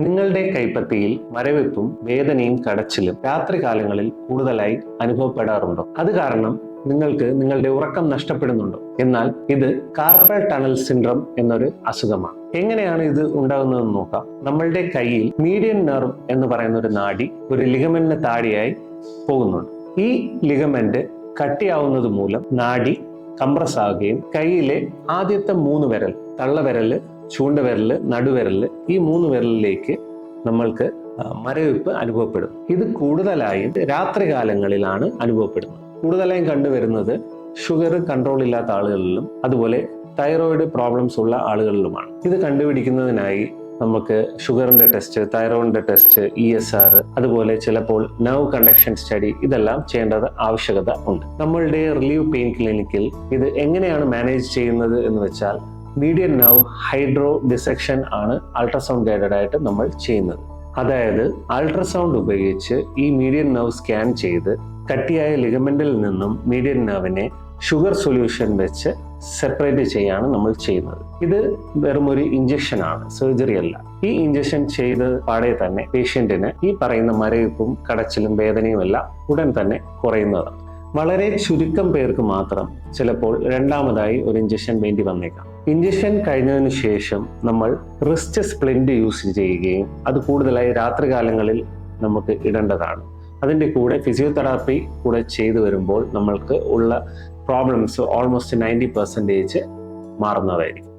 നിങ്ങളുടെ കൈപ്പത്തിയിൽ മരവിപ്പും വേദനയും കടച്ചിലും രാത്രികാലങ്ങളിൽ കൂടുതലായി അനുഭവപ്പെടാറുണ്ടോ? അത് കാരണം നിങ്ങൾക്ക് നിങ്ങളുടെ ഉറക്കം നഷ്ടപ്പെടുന്നുണ്ടോ? എന്നാൽ ഇത് കാർപ്പൽ ടണൽ സിൻഡ്രം എന്നൊരു അസുഖമാണ്. എങ്ങനെയാണ് ഇത് ഉണ്ടാകുന്നതെന്ന് നോക്കാം. നമ്മളുടെ കയ്യിൽ മീഡിയൻ നെർവ് എന്ന് പറയുന്ന ഒരു നാഡി ഒരു ലിഗമെന്റിന് താഴെയായി പോകുന്നുണ്ട്. ഈ ലിഗമെന്റ് കട്ടിയാവുന്നത് മൂലം നാഡി കംപ്രസ് ആവുകയും കയ്യിലെ ആദ്യത്തെ 3 വിരൽ, തള്ളവിരല്, ചൂണ്ടുവിരല്, നടുവിരല്, ഈ 3 വിരലിലേക്ക് നമ്മൾക്ക് മരവിപ്പ് അനുഭവപ്പെടും. ഇത് കൂടുതലായും രാത്രികാലങ്ങളിലാണ് അനുഭവപ്പെടുന്നത്. കൂടുതലായും കണ്ടുവരുന്നത് ഷുഗർ കൺട്രോൾ ഇല്ലാത്ത ആളുകളിലും അതുപോലെ തൈറോയിഡ് പ്രോബ്ലംസ് ഉള്ള ആളുകളിലുമാണ്. ഇത് കണ്ടുപിടിക്കുന്നതിനായി നമുക്ക് ഷുഗറിന്റെ ടെസ്റ്റ്, തൈറോയിഡിന്റെ ടെസ്റ്റ്, ESR, അതുപോലെ ചിലപ്പോൾ നെർവ് കണ്ടക്ഷൻ സ്റ്റഡി, ഇതെല്ലാം ചെയ്യേണ്ടത് ആവശ്യകത ഉണ്ട്. നമ്മളുടെ റിലീവ് പെയിൻ ക്ലിനിക്കിൽ ഇത് എങ്ങനെയാണ് മാനേജ് ചെയ്യുന്നത് എന്ന് വെച്ചാൽ മീഡിയൻ നെർവ് ഹൈഡ്രോ ഡിസെക്ഷൻ ആണ് അൾട്രാസൗണ്ട് ഗൈഡഡ് ആയിട്ട് നമ്മൾ ചെയ്യുന്നത്. അതായത് അൾട്രാസൗണ്ട് ഉപയോഗിച്ച് ഈ മീഡിയൻ നെർവ് സ്കാൻ ചെയ്ത് കട്ടിയായ ലിഗമെന്റിൽ നിന്നും മീഡിയൻ നെർവിനെ ഷുഗർ സൊല്യൂഷൻ വെച്ച് സെപ്പറേറ്റ് ചെയ്യാണ് നമ്മൾ ചെയ്യുന്നത്. ഇത് വെറും ഒരു ഇഞ്ചക്ഷൻ ആണ്, സർജറി അല്ല. ഈ ഇഞ്ചക്ഷൻ ചെയ്ത് പാടെ തന്നെ പേഷ്യന്റിന് ഈ പറയുന്ന മരവിപ്പും കടച്ചിലും വേദനയും എല്ലാം ഉടൻ തന്നെ കുറയുന്നതാണ്. വളരെ ചുരുക്കം പേർക്ക് മാത്രം ചിലപ്പോൾ രണ്ടാമതായി ഒരു ഇഞ്ചക്ഷൻ വേണ്ടി വന്നേക്കാം. ഇഞ്ചക്ഷൻ കഴിഞ്ഞതിന് ശേഷം നമ്മൾ റിസ്റ്റ് സ്പ്ലിന്റ് യൂസ് ചെയ്യുകയും അത് കൂടുതലായി രാത്രികാലങ്ങളിൽ നമുക്ക് ഇടേണ്ടതാണ്. അതിൻ്റെ കൂടെ ഫിസിയോതെറാപ്പി കൂടെ ചെയ്തു വരുമ്പോൾ നമ്മൾക്ക് ഉള്ള പ്രോബ്ലംസ് ഓൾമോസ്റ്റ് 90% മാറുന്നതായിരിക്കും.